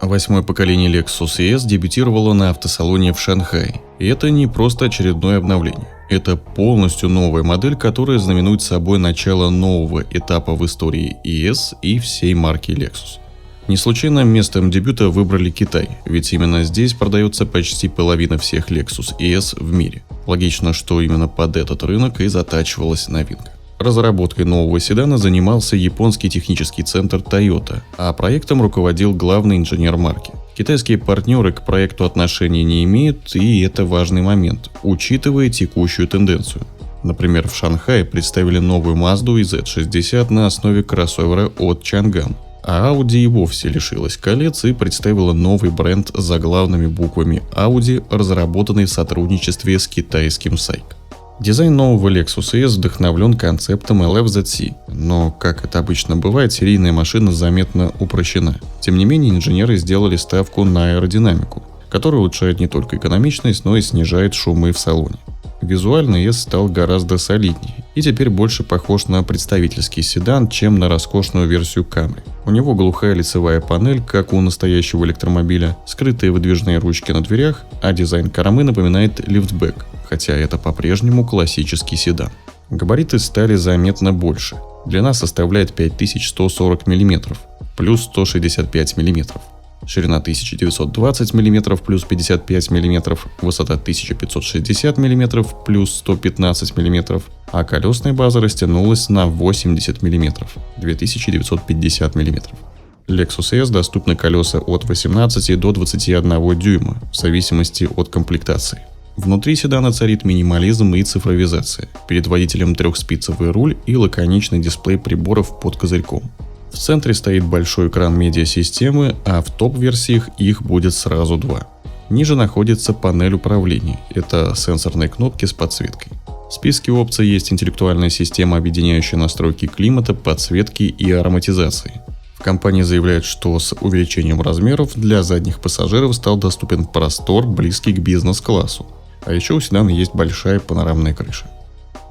Восьмое поколение Lexus ES дебютировало на автосалоне в Шанхае. И это не просто очередное обновление. Это полностью новая модель, которая знаменует собой начало нового этапа в истории ES и всей марки Lexus. Не случайно местом дебюта выбрали Китай, ведь именно здесь продается почти половина всех Lexus ES в мире. Логично, что именно под этот рынок и затачивалась новинка. Разработкой нового седана занимался японский технический центр Toyota, а проектом руководил главный инженер марки. Китайские партнеры к проекту отношения не имеют, и это важный момент, учитывая текущую тенденцию. Например, в Шанхае представили новую Mazda Z60 на основе кроссовера от Changan, а Audi и вовсе лишилась колец и представила новый бренд с заглавными буквами Audi, разработанный в сотрудничестве с китайским SAIC. Дизайн нового Lexus ES вдохновлен концептом LFZC, но, как это обычно бывает, серийная машина заметно упрощена. Тем не менее, инженеры сделали ставку на аэродинамику, которая улучшает не только экономичность, но и снижает шумы в салоне. Визуально ES стал гораздо солиднее и теперь больше похож на представительский седан, чем на роскошную версию Camry. У него глухая лицевая панель, как у настоящего электромобиля, скрытые выдвижные ручки на дверях, а дизайн кормы напоминает лифтбэк, хотя это по-прежнему классический седан. Габариты стали заметно больше. Длина составляет 5140 мм, плюс 165 мм. Ширина 1920 мм плюс 55 мм, высота 1560 мм плюс 115 мм, а колесная база растянулась на 80 мм, 2950 мм. Lexus ES доступны колеса от 18 до 21 дюйма, в зависимости от комплектации. Внутри седана царит минимализм и цифровизация. Перед водителем трехспицевый руль и лаконичный дисплей приборов под козырьком. В центре стоит большой экран медиасистемы, а в топ-версиях их будет сразу два. Ниже находится панель управления. Это сенсорные кнопки с подсветкой. В списке опций есть интеллектуальная система, объединяющая настройки климата, подсветки и ароматизации. В компании заявляют, что с увеличением размеров для задних пассажиров стал доступен простор, близкий к бизнес-классу. А еще у седана есть большая панорамная крыша.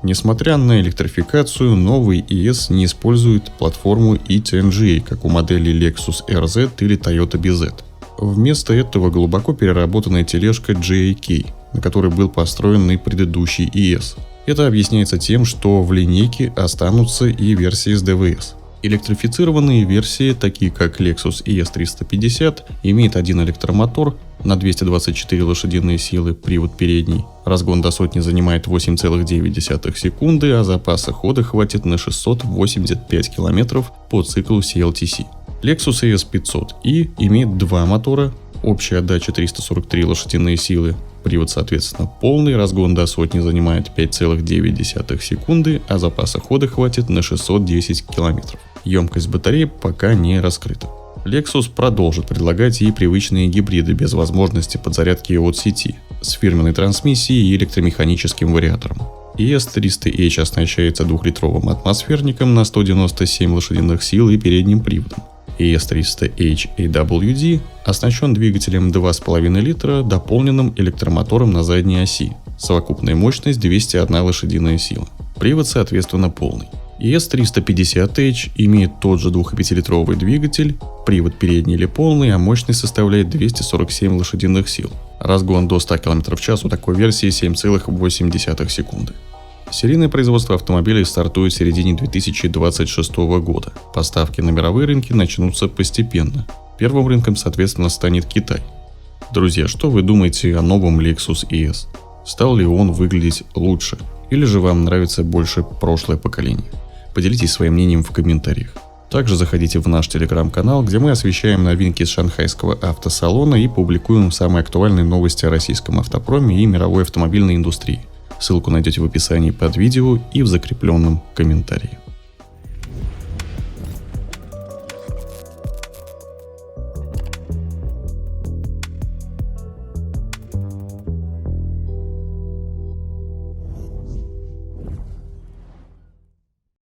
Несмотря на электрификацию, новый ES не использует платформу eTNGA, как у моделей Lexus RZ или Toyota BZ. Вместо этого глубоко переработанная тележка JAK, на которой был построен и предыдущий ES. Это объясняется тем, что в линейке останутся и версии с DVS. Электрифицированные версии, такие как Lexus ES 350, имеют один электромотор на 224 лошадиные силы, привод передний. Разгон до сотни занимает 8,9 секунды, а запаса хода хватит на 685 км по циклу CLTC. Lexus ES 500i имеет два мотора, общая отдача 343 лошадиные силы, привод соответственно полный, разгон до сотни занимает 5,9 секунды, а запаса хода хватит на 610 км. Емкость батареи пока не раскрыта. Lexus продолжит предлагать и привычные гибриды без возможности подзарядки от сети, с фирменной трансмиссией и электромеханическим вариатором. ES 300H оснащается 2-литровым атмосферником на 197 лошадиных сил и передним приводом. ES 300H AWD оснащен двигателем 2,5 литра, дополненным электромотором на задней оси. Совокупная мощность 201 лошадиная сила. Привод, соответственно, полный. ES 350H имеет тот же 2,5-литровый двигатель, привод передний или полный, а мощность составляет 247 лошадиных сил. Разгон до 100 км в час у такой версии 7,8 секунды. Серийное производство автомобилей стартует в середине 2026 года. Поставки на мировые рынки начнутся постепенно. Первым рынком, соответственно, станет Китай. Друзья, что вы думаете о новом Lexus ES? Стал ли он выглядеть лучше? Или же вам нравится больше прошлое поколение? Поделитесь своим мнением в комментариях. Также заходите в наш телеграм-канал, где мы освещаем новинки с шанхайского автосалона и публикуем самые актуальные новости о российском автопроме и мировой автомобильной индустрии. Ссылку найдете в описании под видео и в закрепленном комментарии.